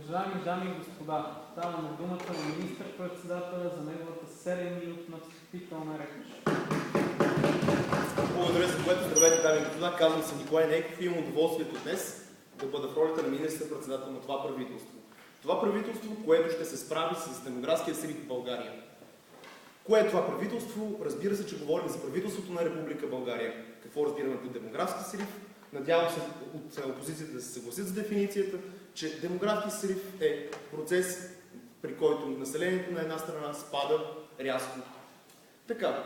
Уважаеми дами и господа, даваме думата на министър-председателя за неговата 7-минутна встъпителна реч. Благодаря за което. Здравейте, дами и господа. Казвам се Николай Нейков и имам удоволствието днес да бъда в ролята на министър-председател на това правителство. Това правителство, което ще се справи с демографския срив в България. Кое е това правителство? Разбира се, че говорим за правителството на Република България. Какво разбираме под демографски срив? Надявам се от опозицията да се съгласят с дефиницията, че демографски срив е процес, при който населението на една страна спада рязко. Така,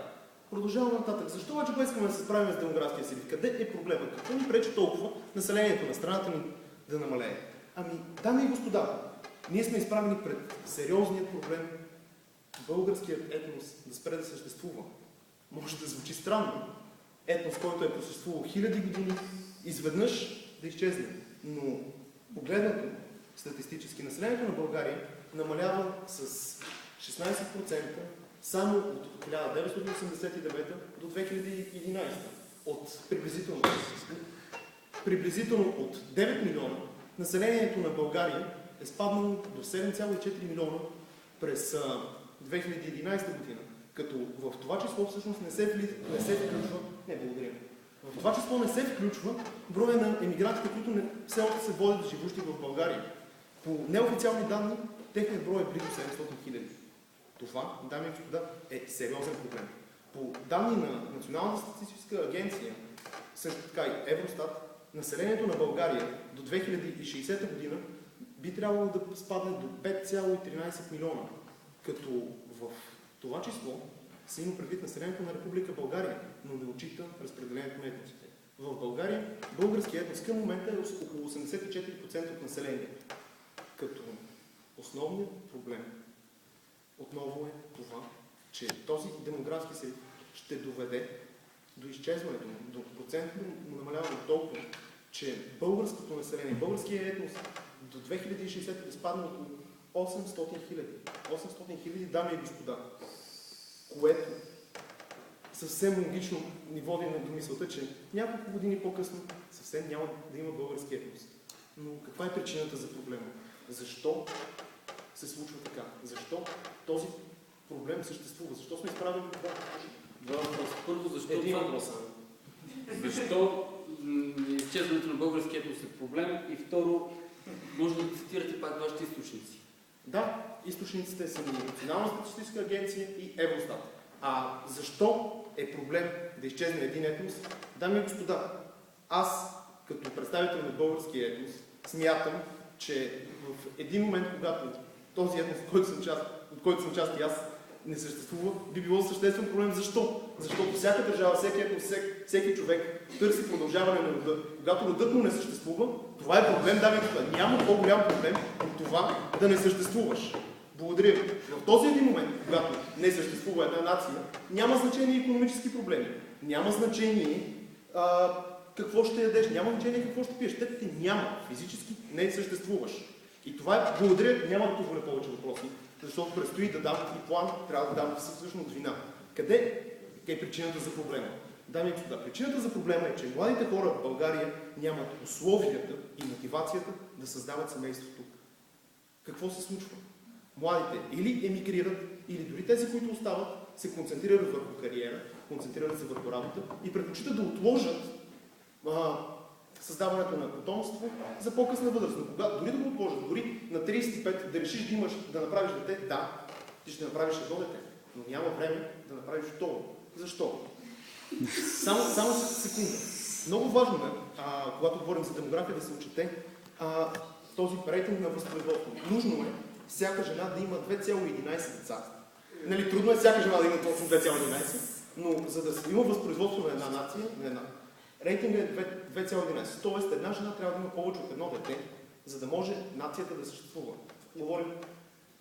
продължавам нататък. Защо обаче искаме да се справим с демографския срив? Къде е проблемът? Какво ни пречи толкова населението на страната ни да намалее? Ами, дами и господа, ние сме изправени пред сериозният проблем българският етнос да спре да съществува. Може да звучи странно. Етнос, който е просъществувал хиляди години, изведнъж да изчезне. Но погледнато статистически населението на България намалява с 16% само от 1989 до 2011. От приблизително от 9 милиона населението на България е спаднало до 7,4 милиона през 2011 година. Като в това число всъщност не се включва... В това число не се включва броя на емигрантите, които все още се водят живущи в България. По неофициални данни, техният брой е близо 700 хиляди. Това, дами и господа, е сериозен проблем. По данни на Националната статистическа агенция, също така и Евростат, населението на България до 2060 година би трябвало да спадне до 5,13 милиона, като в това число се има предвид населението на Република България, но не отчита разпределението на етносите. В България българският етнос към момента е около 84% от населението. Като основният проблем отново е това, че този демографски срив ще доведе до изчезването му, до процентно намаляване толкова, че българското население, българският етнос до 2060 да спадне около 800 хиляди. 800 хиляди, дами и господа. Което съвсем логично ни води до мисълта, че няколко години по-късно съвсем няма да има български етнос. Но каква е причината за проблема? Защо се случва така? Защо този проблем съществува? Защо сме изправени това? Първо, защо един въпрос. Защо изчезването на българския етнос е проблем? И второ, може да цитирате пак вашите източници. Да, източниците са Национална статистическа агенция и Евростат. А защо е проблем да изчезне един етнос? Дами и господа, аз като представител на българския етнос смятам, че в един момент, когато този етнос, от който съм част и аз, не съществува, би било съществен проблем. Защо? Защото всяка държава, всеки етнос, всеки човек търси продължаване на рода. Когато родът му не съществува, това е проблем, дами и господа. Няма по-голям проблем от това да не съществуваш. Благодаря ви. В този един момент, когато не съществува една нация, няма значение икономически проблеми. Няма значение какво ще ядеш, няма значение какво ще пиеш. Те няма. Физически не съществуваш. И това е, благодаря, няма да позволя повече въпроси, защото предстои да дам и план, трябва да дам всъщност вина. Къде е причината за проблема? Дами и господа, причината за проблема е, че младите хора в България нямат условията и мотивацията да създават семейство тук. Какво се случва? Младите или емигрират, или дори тези, които остават, се концентрират върху кариера, концентрират се върху работа и предпочитат да отложат създаването на потомство за по-късна възраст. Но дори да го отложат, дори на 35 да решиш да направиш дете, да, ти ще направиш едно дете, но няма време да направиш второ. Защо? Само секунда. Много важно е, когато говорим за демография, да се отчете този рейтинг на възпроизводство. Нужно е всяка жена да има 2,11 деца. Нали, трудно е всяка жена да има точно 2,11, но за да има възпроизводство на една нация, рейтинга е 2,11. Тоест, една жена трябва да има повече от едно дете, за да може нацията да съществува. Говорим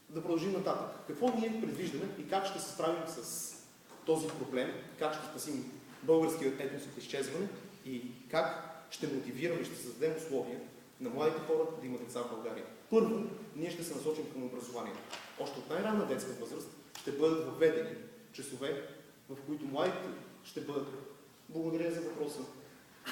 да продължим нататък. Какво ние предвиждаме и как ще се справим с този проблем, как ще спасим българският етнос от изчезване и как ще мотивираме, ще създадем условия на младите хора да имат деца в България. Първо, ние ще се насочим към образованието. Още от най-ранна детска възраст ще бъдат въведени часове, в които младите ще бъдат... Благодаря за въпроса.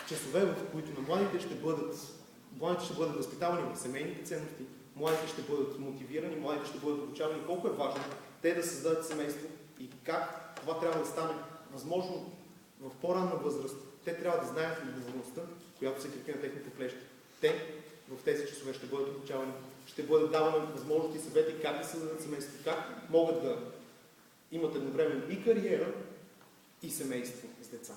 Часове, в които на младите ще бъдат възпитавани в семейните ценности, младите ще бъдат мотивирани, младите ще бъдат обучавани, колко е важно те да създадат семейство и как това трябва да стане възможно в по-ранна възраст. Те трябва да знаят отговорността, която се крепи на техните плещи. Те в тези часове ще бъдат обучавани, ще бъдат давани възможности и съвети как да създадат семейство, как могат да имат едновременно и кариера, и семейство с деца.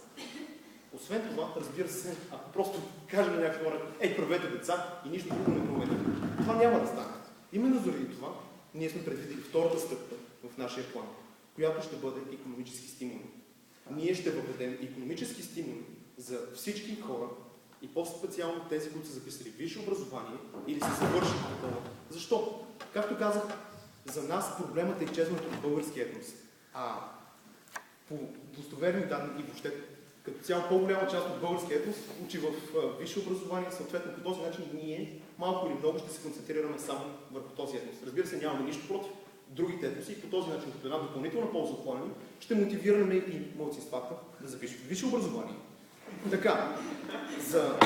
Освен това, разбира се, ако просто кажем на някакви хора, правете деца и нищо друго не променим, това няма да стане. Именно заради това ние сме предвидили втората стъпка в нашия план, която ще бъде икономически стимули. Ние ще въведем икономически стимули за всички хора и по-специално тези, които са записали висше образование или са завършили такова. Защо? Както казах, за нас проблемът е изчезването на български етнос. По достоверни данни и въобще като цяло по-голяма част от българския етнос учи в висше образование, съответно по този начин ние малко или много ще се концентрираме само върху този етнос. Разбира се, нямаме нищо против другите етноси и по този начин, като една допълнителна полза от плана, ще мотивираме и малцинствата да запишат висше образование. Така, за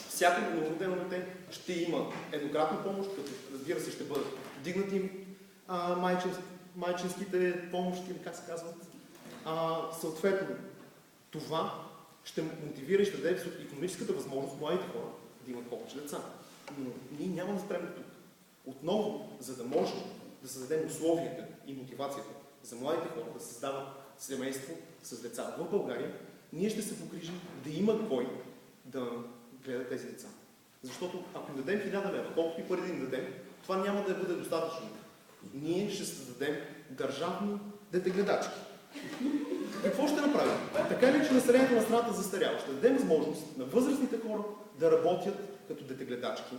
всяко новородено дете ще има еднократна помощ, като разбира се ще бъдат вдигнати майчинските помощи, или как се казват. Съответно, това ще мотивира и ще даде икономическата възможност младите хора да имат повече деца. Но ние няма да спрем тук. Отново, за да можем да създадем условията и мотивацията за младите хора да създават семейство с деца в България, ние ще се погрижим да има кой да гледа тези деца. Защото ако им дадем 1000 лева, колкото и пари да им дадем, това няма да бъде достатъчно. Ние ще създадем държавни детегледачки. Какво ще направим? Така или че населението на страната застарява. Ще дадем възможност на възрастните хора да работят като детегледачки.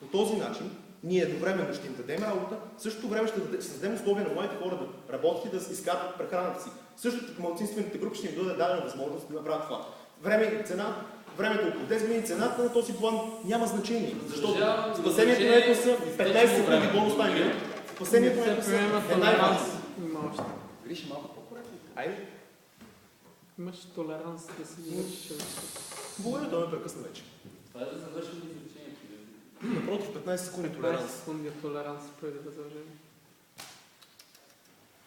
По този начин ние едновременно ще им дадем работа, в същото време ще създадем условия на младите хора да работят и да изкарват прехраната си. Същото малцинствените групи ще им бъде дадена възможност да направят това. Време и цена, времето около 10 години, цената на този план няма значение. Защото спасението на етноса 15 секунди бонус тайм. Спасението на етноса е най-важно. Виж малко по-коректно. Айде. Имаш толеранс да си завършиш. Благодаря, той ме прекъсна вече. Това е да завършим изречението. Напротив, 15 секунди 15 толеранс. секунди толеранс преди да завършим.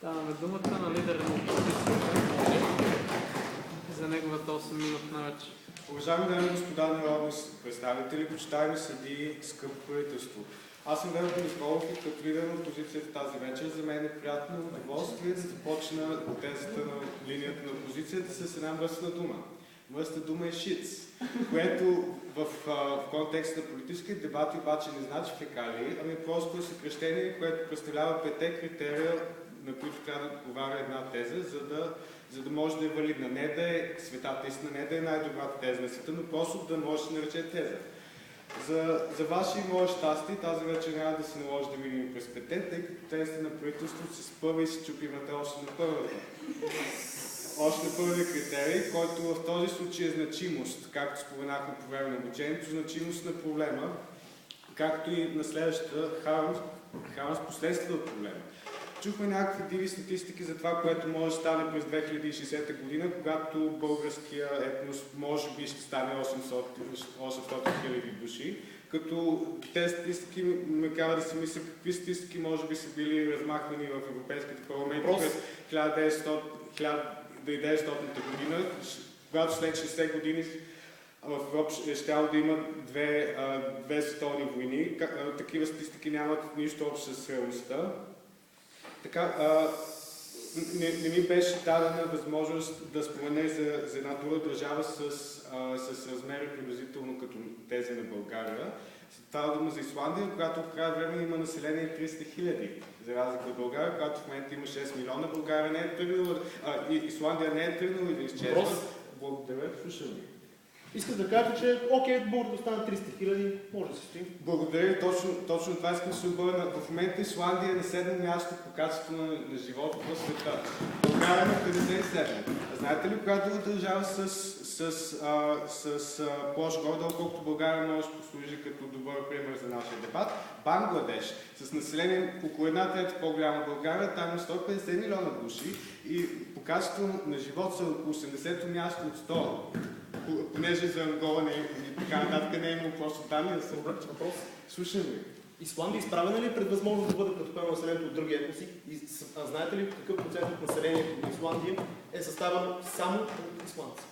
Даваме думата на лидера на опозицията за неговата 8-минутна реч. Уважаеми дами и господа народни представители, почитаеми съдии, скъпо правителство. Аз съм Велко Николов и като лидер на опозицията тази вечер за мен е приятно удоволствие да започна тезата на линията на опозицията с една мръсна дума. Мръсна дума е шиц, което в контекста на политически дебати обаче не значи фекалии, ами просто съкръщение, което представлява 5 критерия, на които трябва да отговаря една теза, за да може да е валидна. Не да е светата истина, не да е най-добрата теза на света, но просто да може да се нарече теза. За ваше и мое щастие, тази вечер няма да се наложи да видим през 5, тъй като тезите на правителството се спъва и се чупи врата още на първата. Още на първия критерий, който в този случай е значимост, както споменахме по време на обучението, значимост на проблема, както и на следващата хармост последствия от проблема. Чухме някакви диви статистики за това, което може да стане през 2060 година, когато българския етнос може би ще стане 800 хиляди души, като тези статистики ме кара да си мисля какви статистики може би са били размахвани в Европейските парламенти през 1900 година, когато след 60 години в Европа ще да има две световни войни. Такива статистики нямат нищо общо с реалността. Така, не ми беше дадена възможност да спомена за една друга държава с размери приблизително като тези на България. Става дума за Исландия, която в края време има население 300 хиляди, за разлика от България, която в момента има 6 милиона. България не е тръгнала, Исландия не е тръгнала и да изчезва. Благодаря, слушам ви. Искаш да кажа, че окей, могат да останат 300 хиляди, може да се стоим. Благодаря, точно това искам да се обърна. В момента Исландия е на 7 място по качество на живота в света. България е на 57. Знаете ли, коя друга държава с площ горе-долу, колкото България може да послужи като добър пример за нашия дебат? Бангладеш, с население около 1/3 по-голяма България, там има 150 милиона души и по качество на живот са около 80-то място от 100. Понеже за Ангола и така нататък не е имало просто данни да се обръча въпрос. Слушам ви. Исландия изправена ли е пред възможност да бъде претопено населението от други етноси? Знаете ли какъв процент от населението на Исландия е съставено само от исландци?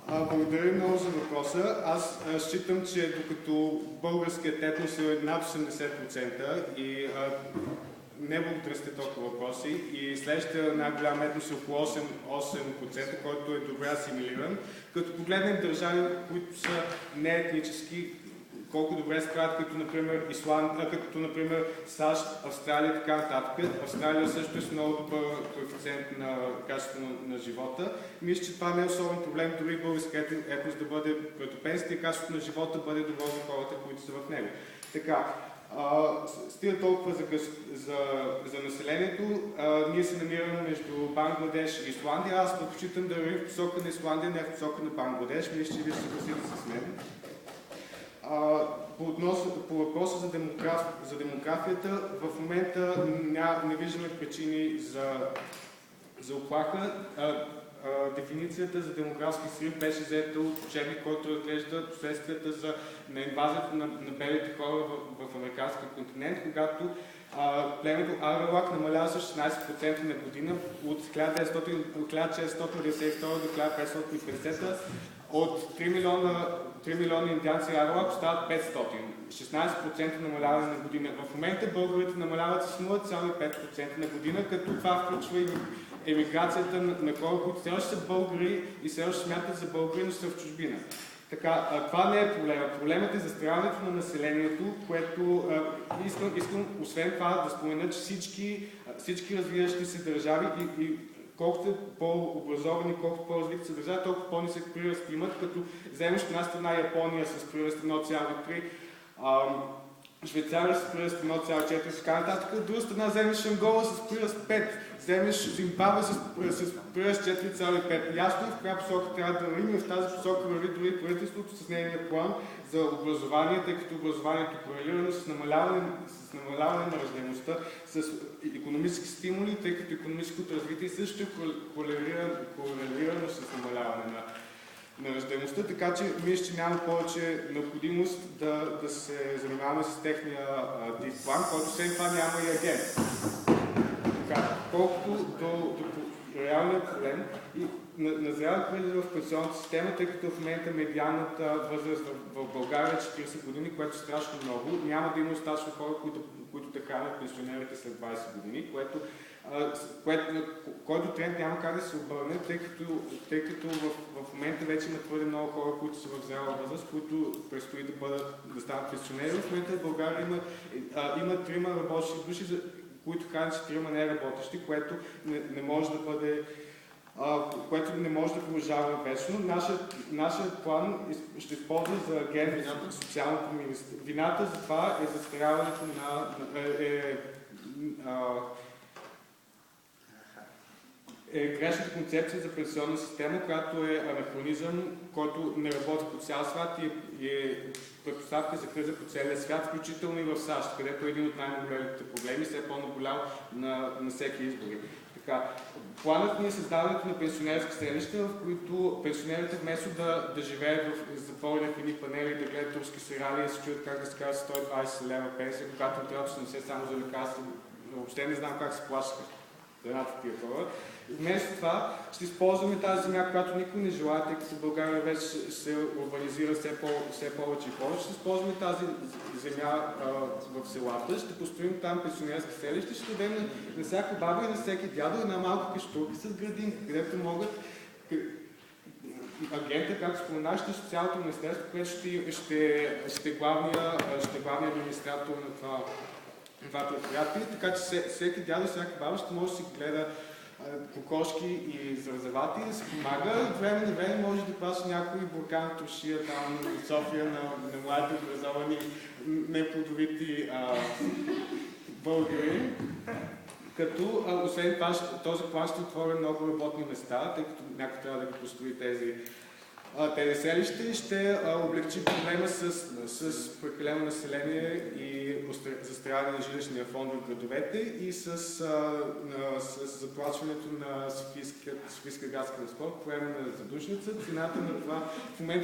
Благодаря много за въпроса. Аз считам, че докато българският етнос е над 80% и не го тръсте толкова въпроси и следващия най-голям етнос е около 8%, който е добре асимилиран. Като погледнем държави, които са неетнически, колко добре справят, като например като например САЩ, Австралия и така нататък. Австралия също е с много добър коефициент на качество на живота. Мисля, че това не е особен проблем, дори българският етнос да бъде претопен, и качеството на живота бъде добро за хората, които са в него. Така, стига толкова за населението. Ние се намираме между Бангладеш и Исландия. Аз предпочитам да вървим в посока на Исландия, не в посока на Бангладеш. Мисля, че вие ще съгласите с мен. По въпроса за демографията, в момента не виждаме причини за оплаха. Дефиницията за демографски срив беше взета от учебник, който разглежда последствията на инвазията на белите хора в американския континент, когато племето Аралак намалява с 16% на година от 1692 до 1550. От 3 милиона индианци Аралак остават 500. 16% намаляване на година. В момента българите намаляват с 0,5% на година, като това включва и емиграцията на хора, които все още са българи и все още смятат за българи, но са в чужбина. Така, това не е проблема. Проблемът е застаряването на населението, което искам освен това да спомена, че всички развиващи се държави и колкото по-образовани, колкото по-развити са държави, толкова по-нисък прираст имат, като вземеш от една страна Япония с прираст 1,3, Швейцария с прираст 1,4 и така нататък, от друга страна вземеш Ангола с прираст 5, вземеш Зимбабве с прираст 4,5. Ясно в коя посока трябва да вървим и в тази посока върви дори правителството с нейния план за образование, тъй като образованието е корелирано с намаляване на раждаемостта, с икономически стимули, тъй като икономическото развитие също е корелирано с намаляване на раждаемостта, така че мисля, че няма повече необходимост да се занимаваме с техния план, който след това няма и агент. Колкото до реалния проблем и назрява криза в пенсионната система, тъй като в момента медианната възраст в България е 40 години, което е страшно много. Няма да има достатъчно хора, които да хранят пенсионерите след 20 години, който тренд няма как да се обърне, тъй като в момента вече има твърде много хора, които са в зряла възраст, които предстои да станат пенсионери. В момента в България има 3 работещи души, които хранят 4 неработещи, което не може да бъде което не може да продължава вечно. Нашият план ще използва за агент социалното министерство. Вината за това е застаряването грешната концепция за пенсионна система, която е анахронизъм, който не работи по цял свят и е предпоставка за криза по целия свят, включително и в САЩ, където е един от най-големите проблеми, все по-наболял на всеки избори. Планът ни е създаването на пенсионерски селища, в които пенсионерите вместо да живеят затворени в едни панели, да гледат турски сериали и се чуят как да се казва 120 лева пенсия, когато им трябва да се несе само за лекарства. Въобще не знам как се плаща едната тия хора. Вместо това ще използваме тази земя, която никой не желая, тъй като България вече се урбанизира все повече и повече. Ще използваме тази земя в селата, ще построим там пенсионерски селища, ще дадем на всяка баба и на всеки дядо една малка къщурка с градинка, където могат агента, както споменах, ще социалното министерство, което ще е главният администратор на това предприятие, така че всеки дядо и всяка баба ще може да си гледа кокошки и зарзавати, да се помага. От време на време може да плаща някой буркан тушия там в София на млади, образовани, неплодовити българи. Като, освен това, този план ще отвори много работни места, тъй като някой трябва да ги построи тези селища и ще облегчи проблема с прекалено население и застаряване на жилищния фонд в градовете и с заплачването на Софийска градска транспорт по време на задушница. Цената на това в момента